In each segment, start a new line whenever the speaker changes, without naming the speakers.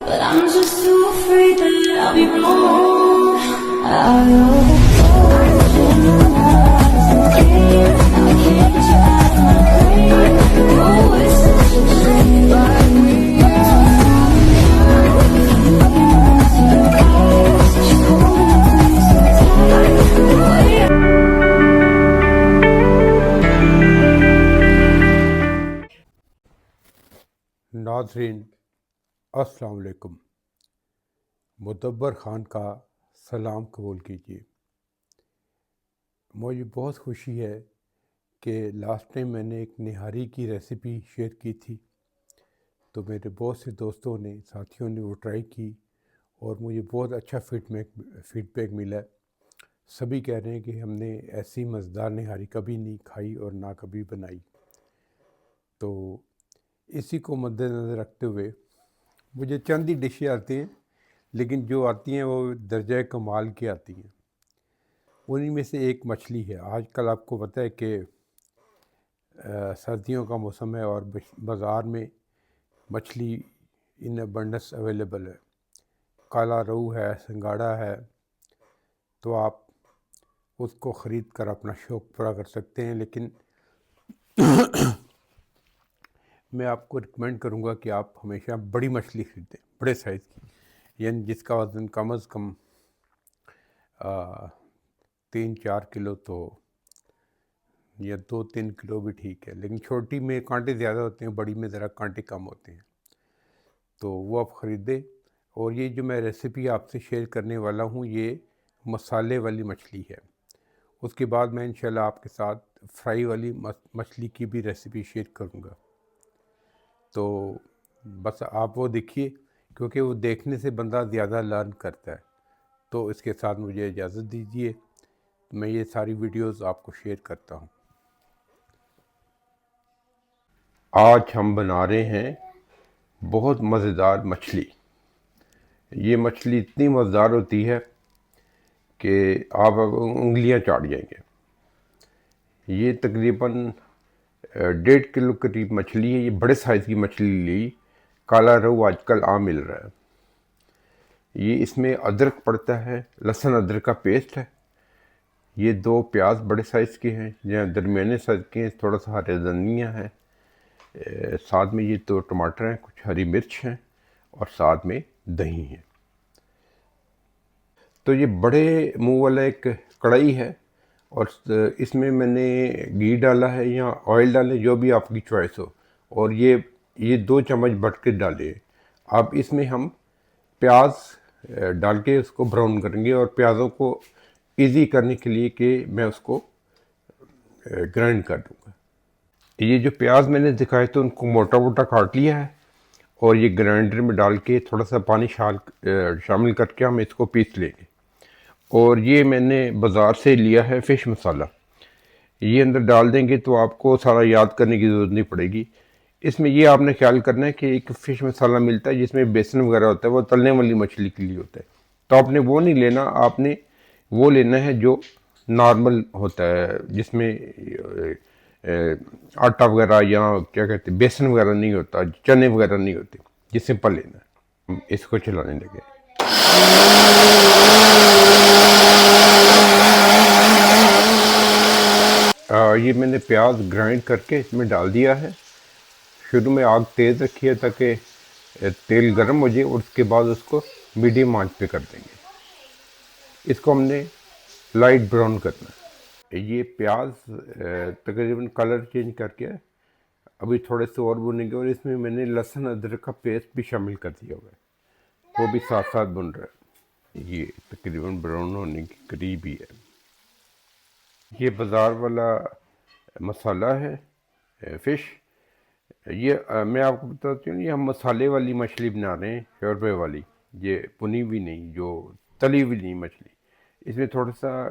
but I'm just too afraid that I'll be wrong. I overthought in my eyes and came. Now I can't get you out of my brain. Oh, it's such a shame, but
नाज़रीन अस्सलाम वालेकुम। मुदब्बर ख़ान का सलाम कबूल कीजिए। मुझे बहुत खुशी है कि लास्ट टाइम मैंने एक निहारी की रेसिपी शेयर की थी, तो मेरे बहुत से दोस्तों ने, साथियों ने वो ट्राई की और मुझे बहुत अच्छा फीडबैक मिला। सभी कह रहे हैं कि हमने ऐसी मज़ेदार निहारी कभी नहीं खाई और ना कभी बनाई। तो इसी को मद्देनज़र रखते हुए मुझे चंद ही डिशें आती हैं, लेकिन जो आती हैं वो दर्जा कमाल की आती हैं। उन्हीं में से एक मछली है। आजकल आपको पता है कि सर्दियों का मौसम है और बाज़ार में मछली इन अबंडेंस अवेलेबल है। काला रोहू है, सिंगाड़ा है, तो आप उसको ख़रीद कर अपना शौक़ पूरा कर सकते हैं। लेकिन मैं आपको रिकमेंड करूंगा कि आप हमेशा बड़ी मछली ख़रीदें, बड़े साइज़ की, यानी जिसका वज़न कम अज़ कम 3-4 किलो, तो या 2-3 किलो भी ठीक है। लेकिन छोटी में कांटे ज़्यादा होते हैं, बड़ी में ज़रा कांटे कम होते हैं, तो वो आप ख़रीदें। और ये जो मैं रेसिपी आपसे शेयर करने वाला हूँ, ये मसाले वाली मछली है। उसके बाद मैं इंशाल्लाह आपके साथ फ्राई वाली मछली की भी रेसिपी शेयर करूँगा। तो बस आप वो देखिए, क्योंकि वो देखने से बंदा ज़्यादा लर्न करता है। तो इसके साथ मुझे इजाज़त दीजिए, मैं ये सारी वीडियोस आपको शेयर करता हूँ। आज हम बना रहे हैं बहुत मज़ेदार मछली। ये मछली इतनी मज़ेदार होती है कि आप उंगलियां चाट जाएंगे। ये तकरीबन 1.5 किलो करीब मछली है। ये बड़े साइज़ की मछली ली। काला रोहू आजकल आम मिल रहा है। ये इसमें अदरक पड़ता है, लहसुन अदरक का पेस्ट है। ये 2 प्याज बड़े साइज़ के हैं, या दरमियाने साइज़ के हैं, थोड़ा सा हरे धनिया है, साथ में ये 2 टमाटर हैं, कुछ हरी मिर्च हैं और साथ में दही है। तो ये बड़े मुंह वाला एक कढ़ाई है और इसमें मैंने घी डाला है या ऑयल डालें, जो भी आपकी चॉइस हो। और ये 2 चम्मच भर के डाले। अब इसमें हम प्याज डाल के उसको ब्राउन करेंगे, और प्याज़ों को इजी करने के लिए कि मैं उसको ग्राइंड कर दूंगा। ये जो प्याज मैंने दिखाए तो उनको मोटा मोटा काट लिया है, और ये ग्राइंडर में डाल के थोड़ा सा पानी शामिल करके हम इसको पीस लेंगे। और ये मैंने बाज़ार से लिया है फ़िश मसाला। ये अंदर डाल देंगे तो आपको सारा याद करने की ज़रूरत नहीं पड़ेगी। इसमें ये आपने ख्याल करना है कि एक फ़िश मसाला मिलता है जिसमें बेसन वगैरह होता है, वो तलने वाली मछली के लिए होता है। तो आपने वो नहीं लेना, आपने वो लेना है जो नॉर्मल होता है, जिसमें आटा वगैरह या क्या कहते हैं बेसन वगैरह नहीं होता, चने वगैरह नहीं होते, ये सिंपल लेना है। इसको चलाने लगे। ये मैंने प्याज ग्राइंड करके इसमें डाल दिया है। शुरू में आग तेज़ रखी है ताकि तेल गर्म हो जाए, और उसके बाद उसको मीडियम आंच पे कर देंगे। इसको हमने लाइट ब्राउन करना है। ये प्याज तकरीबन कलर चेंज करके अभी थोड़े से और भुनेंगे, और इसमें मैंने लहसुन अदरक का पेस्ट भी शामिल कर दिया हुआ है, वो भी साथ साथ भुन रहा है। ये तकरीबन ब्राउन होने के करीब ही है। ये बाज़ार वाला मसाला है फ़िश। ये मैं आपको बताती हूँ, ये हम मसाले वाली मछली बना रहे हैं, शोरबे वाली। ये भुनी भी नहीं, जो तली हुई नहीं मछली। इसमें थोड़ा सा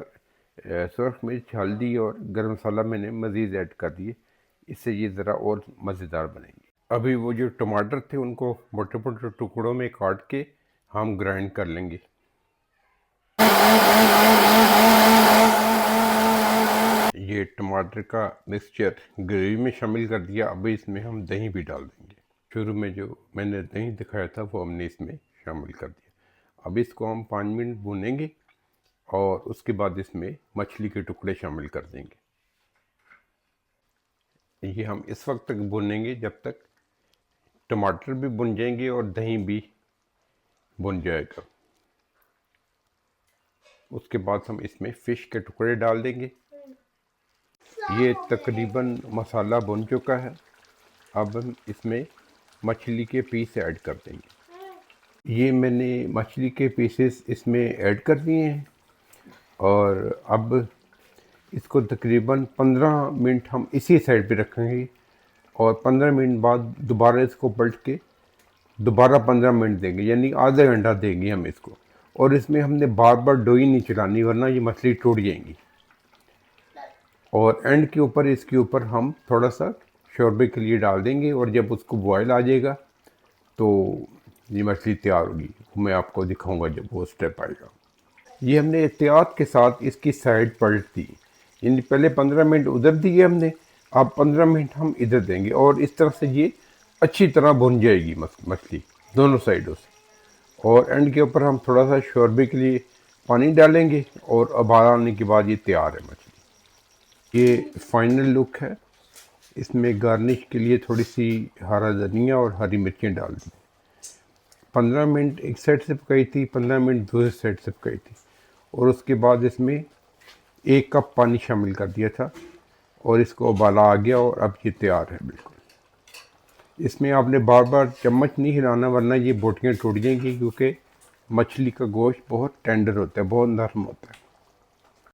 सुरख मिर्च, हल्दी और गरम मसाला मैंने मज़ीद ऐड कर दिए, इससे ये ज़रा और मज़ेदार बनेंगे। अभी वो जो टमाटर थे उनको मोटे मोटे टुकड़ों में काट के हम ग्राइंड कर लेंगे। ये टमाटर का मिक्सचर ग्रेवी में शामिल कर दिया। अभी इसमें हम दही भी डाल देंगे। शुरू में जो मैंने दही दिखाया था वो हमने इसमें शामिल कर दिया। अब इसको हम 5 मिनट भूनेंगे और उसके बाद इसमें मछली के टुकड़े शामिल कर देंगे। ये हम इस वक्त तक भूनेंगे जब तक टमाटर भी भुन जाएंगे और दही भी भुन जाएगा। उसके बाद हम इसमें फ़िश के टुकड़े डाल देंगे। ये तकरीबन मसाला भुन चुका है। अब हम इसमें मछली के पीस ऐड कर देंगे। ये मैंने मछली के पीसेस इसमें ऐड कर दिए हैं और अब इसको तकरीबन 15 मिनट हम इसी साइड पे रखेंगे और 15 मिनट बाद दोबारा इसको पलट के दोबारा 15 मिनट देंगे, यानी आधा घंटा देंगे हम इसको। और इसमें हमने बार बार डोई नहीं चलानी वरना ये मछली टूट जाएंगी। और एंड के ऊपर इसके ऊपर हम थोड़ा सा शोरबे के लिए डाल देंगे और जब उसको बॉयल आ जाएगा तो ये मछली तैयार होगी। मैं आपको दिखाऊंगा जब वो स्टेप आएगा। ये हमने एहतियात के साथ इसकी साइड पलट दी, यानी पहले 15 मिनट उधर दिए हमने, अब 15 मिनट हम इधर देंगे और इस तरह से ये अच्छी तरह भुन जाएगी मछली दोनों साइडों से। और एंड के ऊपर हम थोड़ा सा शोरबे के लिए पानी डालेंगे और उबाल आने के बाद ये तैयार है मछली। ये फाइनल लुक है। इसमें गार्निश के लिए थोड़ी सी हरा धनिया और हरी मिर्चें डाल दी। 15 मिनट एक साइड से पकाई थी, 15 मिनट दूसरी साइड से पकाई थी और उसके बाद इसमें 1 कप पानी शामिल कर दिया था और इसको उबाला आ गया और अब ये तैयार है बिल्कुल। इसमें आपने बार बार चम्मच नहीं हिलाना वरना ये बोटियाँ टूट जाएंगी, क्योंकि मछली का गोश्त बहुत टेंडर होता है, बहुत नरम होता है।